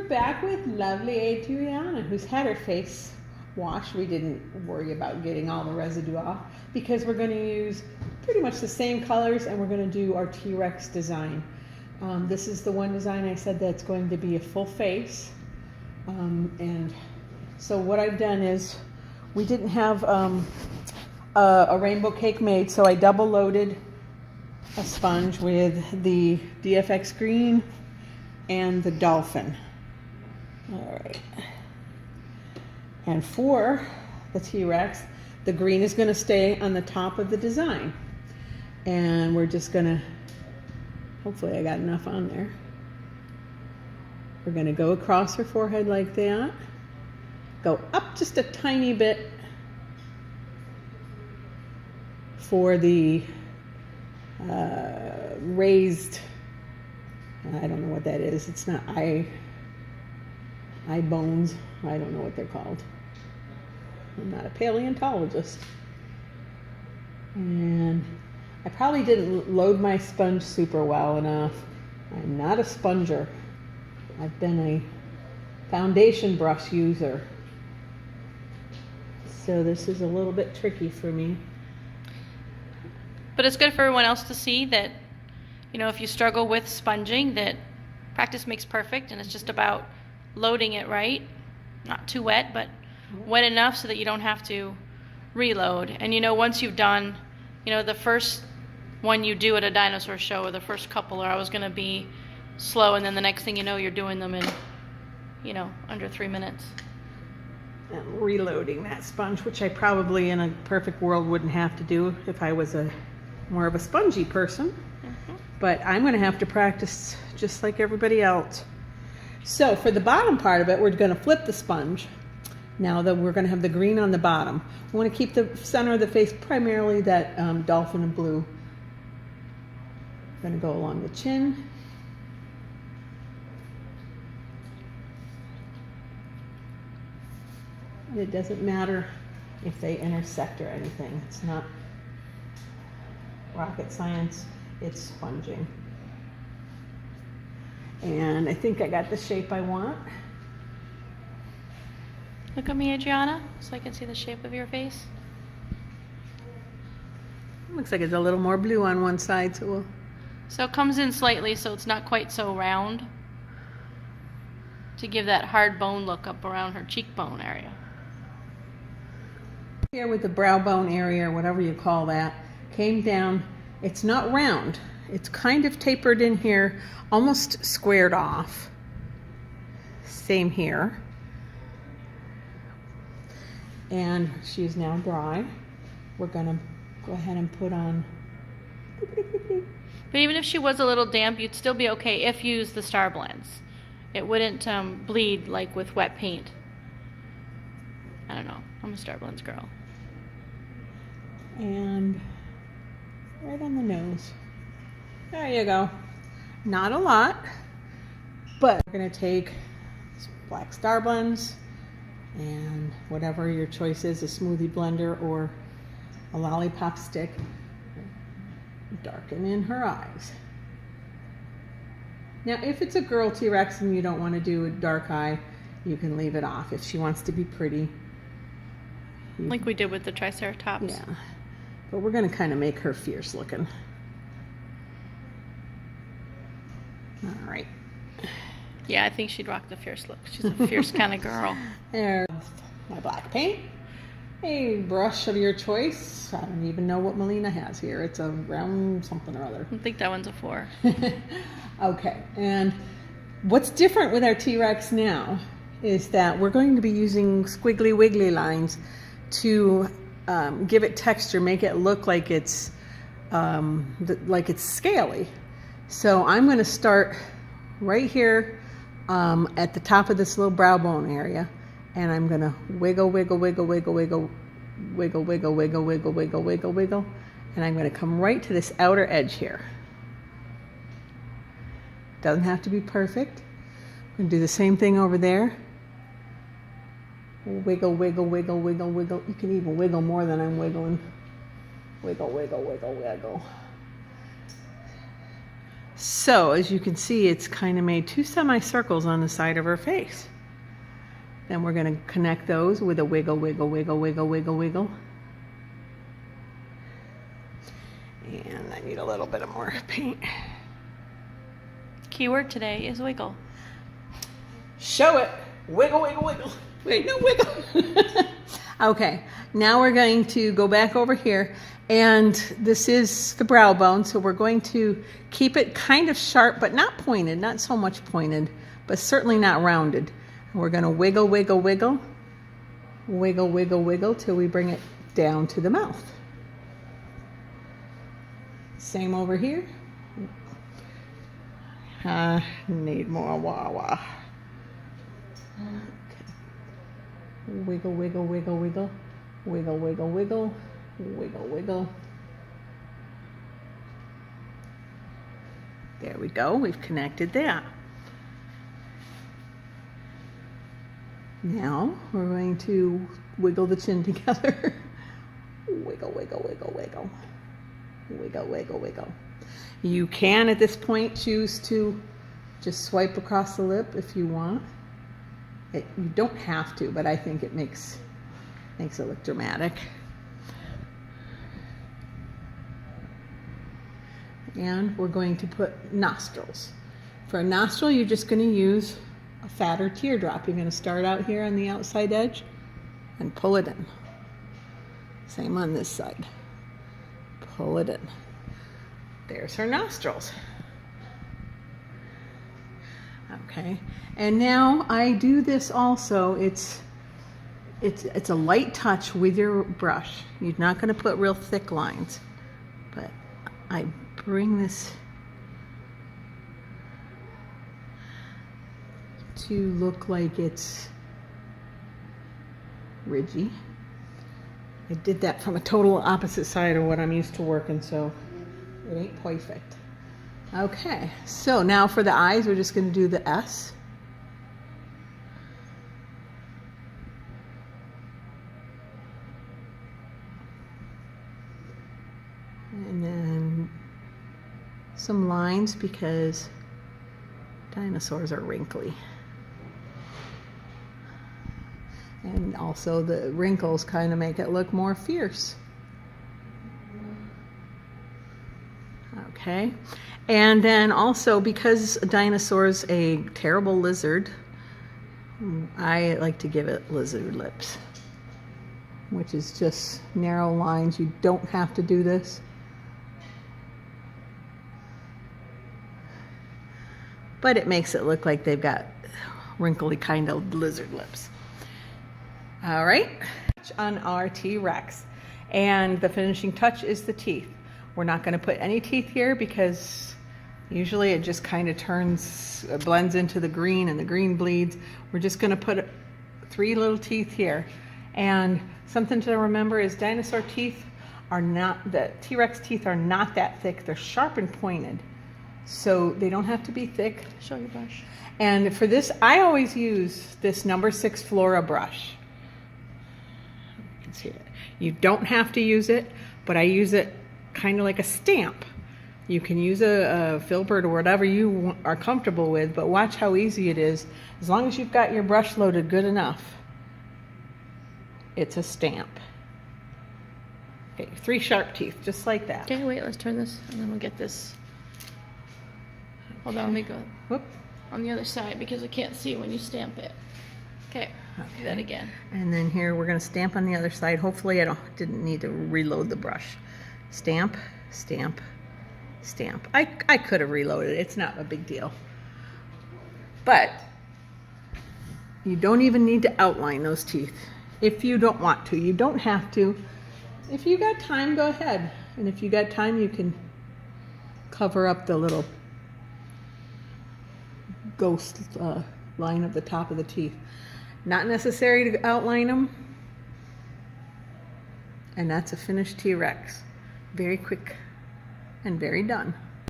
back with lovely Adriana, who's had her face washed. We didn't worry about getting all the residue off because we're going to use pretty much the same colors, and we're going to do our T-Rex design. This is the one design I said that's going to be a full face. And so what I've done is we didn't have a rainbow cake made, so I double loaded a sponge with the DFX green and the dolphin. All right. And for the T-Rex, the green is going to stay on the top of the design. And we're just going to, hopefully I got enough on there. We're going to go across her forehead like that. Go up just a tiny bit for the raised, I don't know what that is. It's not eye bones. I don't know what they're called. I'm not a paleontologist. And I probably didn't load my sponge super well enough. I'm not a sponger. I've been a foundation brush user. So this is a little bit tricky for me. But it's good for everyone else to see that, you know, if you struggle with sponging, that practice makes perfect, and it's just about loading it right. Not too wet, but wet enough so that you don't have to reload. And you know, once you've done, you know, the first one you do at a dinosaur show, or the first couple are always going to be slow, and then the next thing you know, you're doing them in, you know, under 3 minutes. And reloading that sponge, which I probably in a perfect world wouldn't have to do if I was more of a spongy person. But I'm going to have to practice just like everybody else. So for the bottom part of it, we're going to flip the sponge. Now that we're going to have the green on the bottom, we want to keep the center of the face primarily that dolphin and blue. We're going to go along the chin. And it doesn't matter if they intersect or anything. It's not rocket science, it's sponging. And I think I got the shape I want. Look at me, Adriana, so I can see the shape of your face. Looks like it's a little more blue on one side, so we'll... So it comes in slightly, so it's not quite so round, to give that hard bone look up around her cheekbone area. Here with the brow bone area, or whatever you call that, came down. It's not round. It's kind of tapered in here, almost squared off. Same here. And she is now dry. We're gonna go ahead and put on. But even if she was a little damp, you'd still be okay if you use the Star Blends. It wouldn't bleed like with wet paint. I don't know. I'm a Star Blends girl. And right on the nose. There you go. Not a lot, but we're going to take black Star Blends and whatever your choice is, a smoothie blender or a lollipop stick, darken in her eyes. Now, if it's a girl T-Rex and you don't want to do a dark eye, you can leave it off. If she wants to be pretty. Like we did with the Triceratops. Yeah. But we're going to kind of make her fierce looking. All right. Yeah, I think she'd rock the fierce look. She's a fierce kind of girl. There's my black paint. A brush of your choice. I don't even know what Melina has here. It's a round something or other. I think that one's a 4. Okay, and what's different with our T-Rex now is that we're going to be using squiggly wiggly lines to give it texture, make it look like it's scaly. So I'm going to start right here at the top of this little brow bone area, and I'm going to wiggle, wiggle, wiggle, wiggle, wiggle, wiggle, wiggle, wiggle, wiggle, wiggle, wiggle, wiggle, and I'm going to come right to this outer edge here. Doesn't have to be perfect. I'm going to do the same thing over there. Wiggle, wiggle, wiggle, wiggle, wiggle. You can even wiggle more than I'm wiggling. Wiggle, wiggle, wiggle, wiggle. So as you can see, it's kind of made two semicircles on the side of her face. Then we're going to connect those with a wiggle, wiggle, wiggle, wiggle, wiggle, wiggle. And I need a little bit of more paint. Keyword today is wiggle. Show it. Wiggle, wiggle, wiggle. Wait, no wiggle. Okay, now we're going to go back over here, and this is the brow bone, so we're going to keep it kind of sharp, but not pointed, not so much pointed, but certainly not rounded. And we're going to wiggle, wiggle, wiggle, wiggle, wiggle, wiggle till we bring it down to the mouth. Same over here. Need more wah-wah. Wiggle, wiggle, wiggle, wiggle, wiggle, wiggle, wiggle, wiggle, wiggle. There we go, we've connected that. Now we're going to wiggle the chin together. Wiggle, wiggle, wiggle, wiggle. Wiggle, wiggle, wiggle. You can at this point choose to just swipe across the lip if you want. You don't have to, but I think it makes it look dramatic. And we're going to put nostrils. For a nostril, you're just going to use a fatter teardrop. You're going to start out here on the outside edge and pull it in. Same on this side. Pull it in. There's her nostrils. Okay, and now I do this also. It's a light touch with your brush. You're not going to put real thick lines, but I bring this to look like it's ridgy. I did that from a total opposite side of what I'm used to working, so it ain't perfect. Okay, so now for the eyes, we're just going to do the S. And then some lines because dinosaurs are wrinkly. And also the wrinkles kind of make it look more fierce. Okay, and then also because a dinosaur's a terrible lizard, I like to give it lizard lips, which is just narrow lines. You don't have to do this. But it makes it look like they've got wrinkly kind of lizard lips. All right, on our T-Rex. And the finishing touch is the teeth. We're not going to put any teeth here because usually it just kind of blends into the green and the green bleeds. We're just going to put 3 little teeth here. And something to remember is dinosaur teeth are not, the T-Rex teeth are not that thick. They're sharp and pointed. So they don't have to be thick. Show your brush. And for this, I always use this number 6 Flora brush. You can see it. You don't have to use it, but I use it kind of like a stamp. You can use a filbert or whatever you are comfortable with, but watch how easy it is. As long as you've got your brush loaded good enough, it's a stamp. Okay, 3 sharp teeth, just like that. Okay, wait, let's turn this and then we'll get this. Hold on, let me go Whoop. on the other side because I can't see when you stamp it. Okay, do that again. And then here we're going to stamp on the other side. Hopefully I didn't need to reload the brush. Stamp, stamp, stamp. I could have reloaded. It's not a big deal. But you don't even need to outline those teeth if you don't want to. You don't have to. If you got time, go ahead. And if you got time, you can cover up the little ghost line at the top of the teeth. Not necessary to outline them. And that's a finished T-Rex. Very quick and very done.